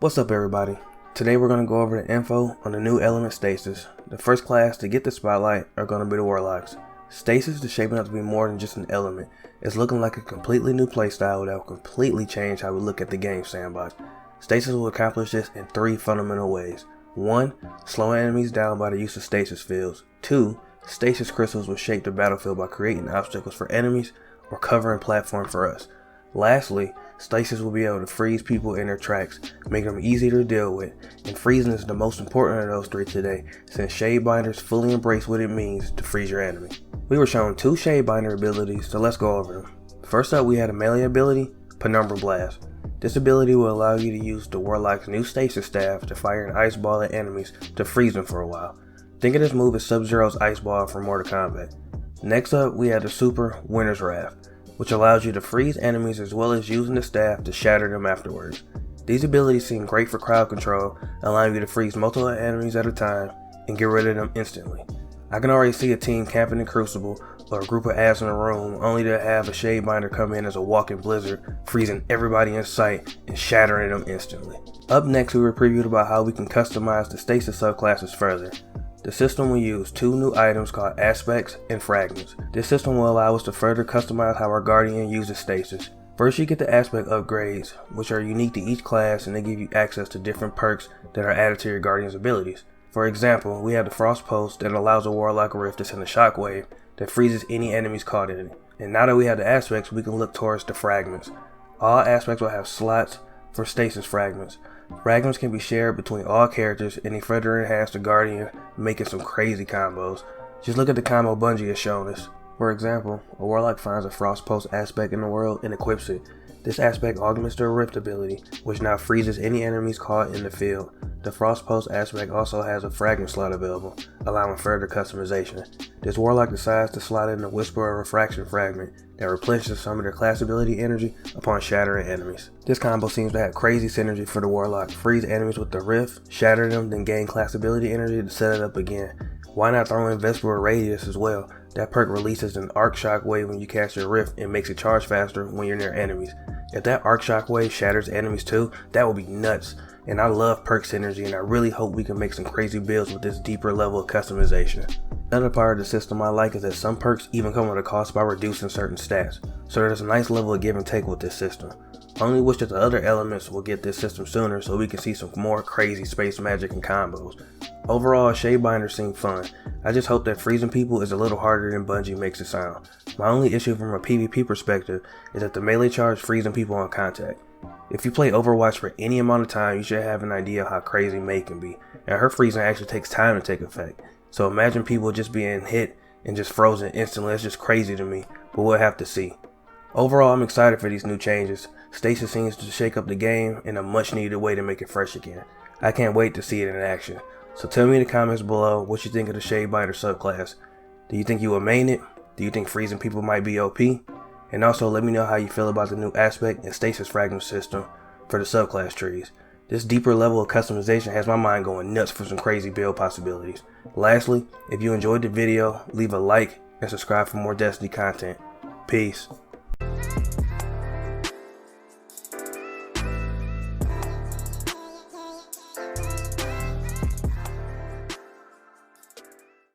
What's up everybody? Today we're going to go over the info on the new element stasis. The first class to get the spotlight are going to be the Warlocks. Stasis is shaping up to be more than just an element. It's looking like a completely new playstyle that will completely change how we look at the game sandbox. Stasis will accomplish this in three fundamental ways. 1. Slowing enemies down by the use of stasis fields. 2. Stasis crystals will shape the battlefield by creating obstacles for enemies or covering platform for us. Lastly, stasis will be able to freeze people in their tracks, making them easy to deal with, and freezing is the most important of those three today, since Shadebinders fully embrace what it means to freeze your enemy. We were shown two Shadebinder abilities, so let's go over them. First up, we had a melee ability, Penumbral Blast. This ability will allow you to use the Warlock's new stasis staff to fire an ice ball at enemies to freeze them for a while. Think of this move as Sub-Zero's ice ball from Mortal Kombat. Next up, we had the super Winter's Wrath, which allows you to freeze enemies as well as using the staff to shatter them afterwards. These abilities seem great for crowd control, allowing you to freeze multiple enemies at a time and get rid of them instantly. I can already see a team camping in Crucible or a group of ads in a room only to have a Shadebinder come in as a walking blizzard, freezing everybody in sight and shattering them instantly. Up next, we were previewed about how we can customize the stasis subclasses further. The system will use two new items called aspects and fragments. This system will allow us to further customize how our guardian uses stasis. First, you get the aspect upgrades, which are unique to each class, and they give you access to different perks that are added to your guardian's abilities. For example, we have the Frost Post that allows a Warlock Rift to send a shockwave that freezes any enemies caught in it. And now that we have the aspects, we can look towards the fragments. All aspects will have slots for stasis fragments. Fragments can be shared between all characters and they further enhance the guardian, making some crazy combos. Just look at the combo Bungie has shown us. For example, a Warlock finds a Frost Post aspect in the world and equips it. This aspect augments their Rift ability, which now freezes any enemies caught in the field. The Frost Post aspect also has a fragment slot available, allowing further customization. This Warlock decides to slot in the Whisper of Refraction fragment that replenishes some of their class ability energy upon shattering enemies. This combo seems to have crazy synergy for the Warlock. Freeze enemies with the Rift, shatter them, then gain class ability energy to set it up again. Why not throw in Vesper Radius as well? That perk releases an arc shockwave when you cast your Rift and makes it charge faster when you're near enemies. If that arc shockwave shatters enemies too, that would be nuts. And I love perk synergy, and I really hope we can make some crazy builds with this deeper level of customization. Another part of the system I like is that some perks even come with a cost by reducing certain stats, so there's a nice level of give and take with this system. I only wish that the other elements will get this system sooner so we can see some more crazy space magic and combos. Overall, Shadebinder seemed fun. I just hope that freezing people is a little harder than Bungie makes it sound. My only issue from a PvP perspective is that the melee charge freezing people on contact. If you play Overwatch for any amount of time, you should have an idea of how crazy Mei can be, and her freezing actually takes time to take effect. So imagine people just being hit and just frozen instantly. It's just crazy to me, but we'll have to see. Overall, I'm excited for these new changes. Stasis seems to shake up the game in a much needed way to make it fresh again. I can't wait to see it in action. So tell me in the comments below what you think of the Shadebinder subclass. Do you think you will main it? Do you think freezing people might be OP? And also let me know how you feel about the new aspect and stasis fragment system for the subclass trees. This deeper level of customization has my mind going nuts for some crazy build possibilities. Lastly, if you enjoyed the video, leave a like and subscribe for more Destiny content. Peace.